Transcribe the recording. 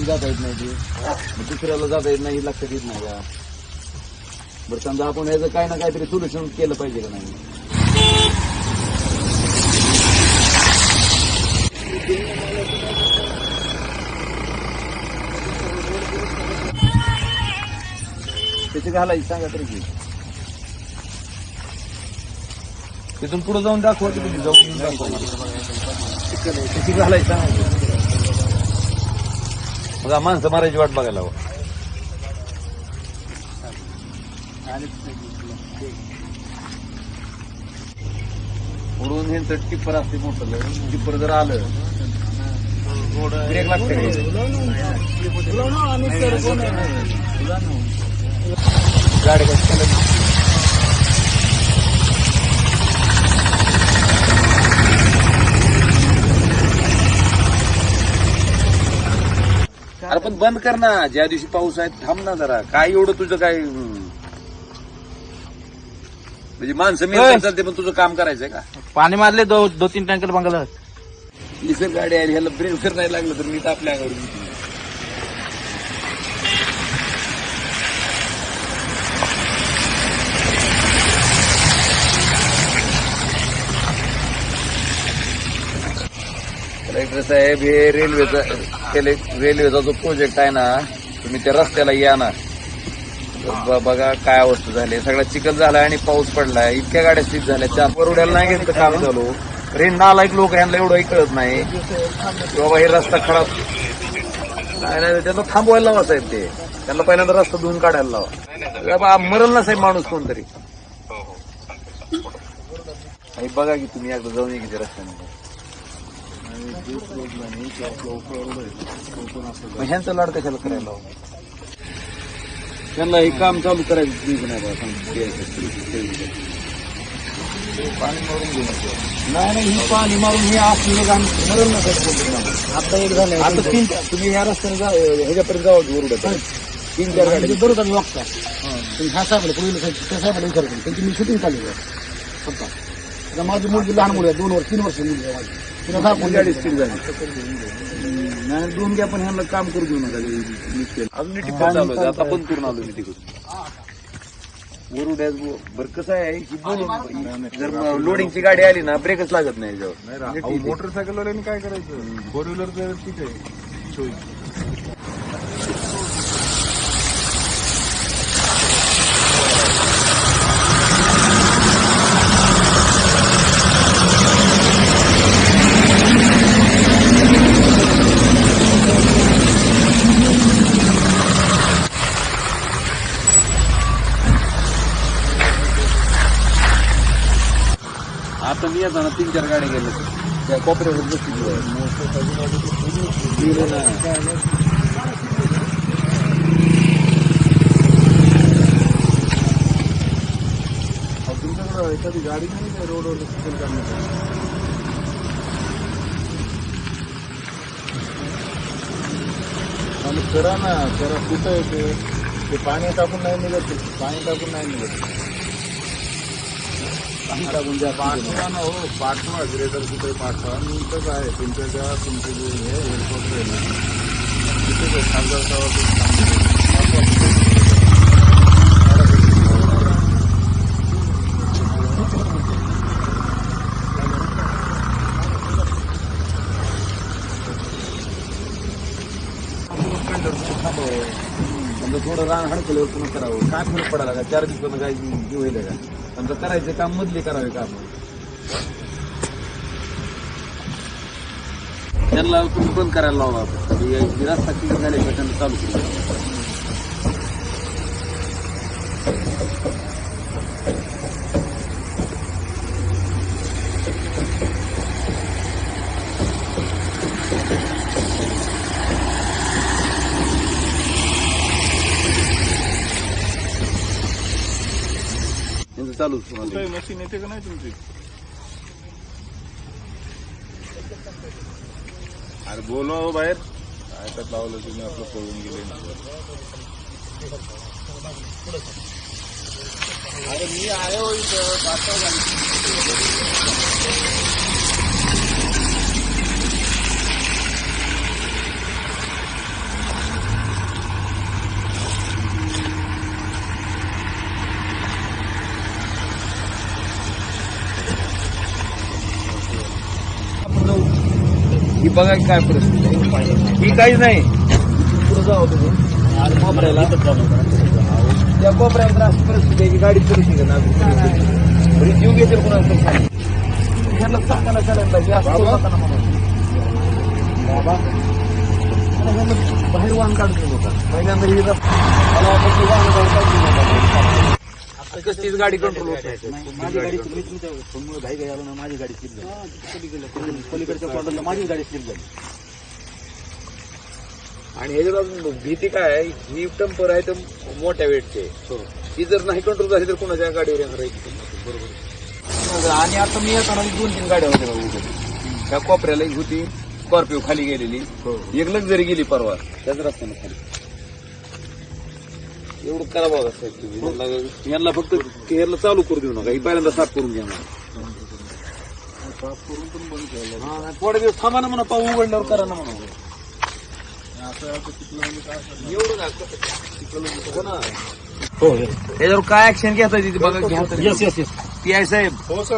जाता येत नाही ती दुसऱ्याला जाता येत नाही लक्षात येत नाही का. बरं समजा आपण याचं काय ना काहीतरी सोल्युशन केलं पाहिजे का नाही. त्याची घालायची सांगा तरी की तिथून पुढे जाऊन दाखवा की तुम्ही जाऊन दाखवा त्याची घालायची सांगा. बघा माणसं मारायची वाट बघायला हवं. पुढून ह्यांचं टिप्पर असते मोठं टिप्पर जर आलं ब्रेक लागते गाडी अरे पण बंद कर ना. ज्या दिवशी पाऊस आहे थांब ना जरा. काय एवढं तुझं काय म्हणजे माणसं मी चालते पण तुझं काम करायचंय का. पाणी मारले 2-3 टँकर बंगाला. निसर गाडी आली ह्याला ब्रेक कर नाही लागलं तर मी आपल्या अंगावर कलेक्टर साहेब हे रेल्वेचा जो प्रोजेक्ट आहे ना तुम्ही त्या रस्त्याला या ना. बघा काय अवस्था झाली. सगळा चिखल झालाय आणि पाऊस पडलाय. इतक्या गाड्या स्लिप झाल्या. 4 वरुड्याला नाही घेतलं काम चालू. रेन नालायक लोक यांना एवढंही कळत नाही बाबा हे रस्ता खराब नाही. त्यांना थांबवायला लावा साहेब. ते त्यांना पहिल्यांदा रस्ता धुवून काढायला लावा. मरल ना साहेब माणूस कोणतरी. बघा की तुम्ही एकदा जाऊन ये की रस्त्याने. ह्यांचं लाड कशाला करायला लावा. त्यांना हे काम चालू करायचं पाणी मारून घेऊ नाही. ही पाणी मारून हे असलं मरण नका. आता एक झालं आता 3 तुम्ही या रस्त्याने ह्याच्यापर्यंत जावं वरुड्यात 3-4 गाड्या बरोबर वागता. ह्या साहेबाला पुढे त्या साहेबाला विचारतो त्यांची मी शूटिंग चालू आहे. माझी मुलगी लहान मुली 2 वर्ष 3 वर्ष मुलगी आहे. तिला गाडी स्थिर झाली नाही. 2 घ्या पण ह्यांना काम करू देऊ नका. अजून टिप्पर चालू आहे. आता बंद करून आलो मी तिकडून वरुड्यात. बरं कसं आहे की बोलून जर लोडिंगची गाडी आली ना ब्रेकच लागत नाही याच्यावर. मोटरसायकलवाल्याने काय करायचं. 4 व्हीलर ठीक आहे. आता मी येताना 3-4 गाड्या गेल्या त्या कोपऱ्यावर बसली तुमच्याकडे एखादी गाडी नाही का रोडवर चिखल करण्यासाठी. आणि करा ना जरा कुठं येते ते पाणी टाकून नाही निघत. पाणी टाकून नाही निघत. पाठवा ना हो. पाठवा ग्रेडर कुठे पाठवा. मी इथंच आहे तुमच्या ज्या तुमचे जे हे हेडक्वार्टर आहे ना तिथे खासदार समजा थोडं रान हडकल्यावर पुन्हा करावं. काय फरक पडायला का 4 दिवसानं काय जीव होईल का. समजा करायचं काम मधले करावे काम. त्यांना तुम्ही बंद करायला लावा. रस्ता क्लिअर झाल्याशिवाय त्यांना चालू केलं. चालूच मशीन येते का नाही तुमची. अरे बोलवा हो बाहेर. ऐकत लावलं तुम्ही आपलं पळून गेले. अरे मी आहे हो इथं पाठवा गाडी. ही बघा की काय परिस्थिती आहे. ही काहीच नाही. पुढे जाऊ तुम्ही आणि कोपऱ्याला त्या कोपऱ्याला तर अशी परिस्थिती आहे की गाडी परिस्थिती नाही. जीव घेतील कुणाला तरी सांग. ह्याला चाकाला चढायला पाहिजे असं करू नका ना म्हणून. बाबा आता ह्याला बाहेर वाहन काढून होता पहिल्यांदा ही मला वाटतं की वाहन काढून नका. आता तीच गाडी कंट्रोल होत नाही. माझी गाडी मी तुमच्या समोर घाई घाई आलो ना माझी गाडी स्लिप झाली. पलीकडच्या कॉर्नरला माझी गाडी स्लिप झाली. आणि ह्याच्या बाजून भीती काय आहे ही टेम्पर आहे तर मोठ्या वेटचे ही जर नाही कंट्रोल झाली तर कोणाच्या गाडीवर येणार आहे. बरोबर. आणि आता मी येताना 2-3 गाड्या होत्या बघा. त्या कोपऱ्याला एक होती स्कॉर्पिओ खाली गेलेली. एक लक्झरी गेली परवा त्याच रस्त्यानं खाली. एवढं करा बघा साहेब तुम्ही. यांना फक्त हेरला चालू करू देऊ नका. ही पहिल्यांदा साफ करून घ्या. साफ करून पण बंद केलं. थोडे दिवस थांबा ना म्हणा. पाऊस उघडल्यावर करा ना म्हणा. एवढं हो याच्यावर काय ऍक्शन घेता बघा. घ्या. पी आय साहेब. हो सर.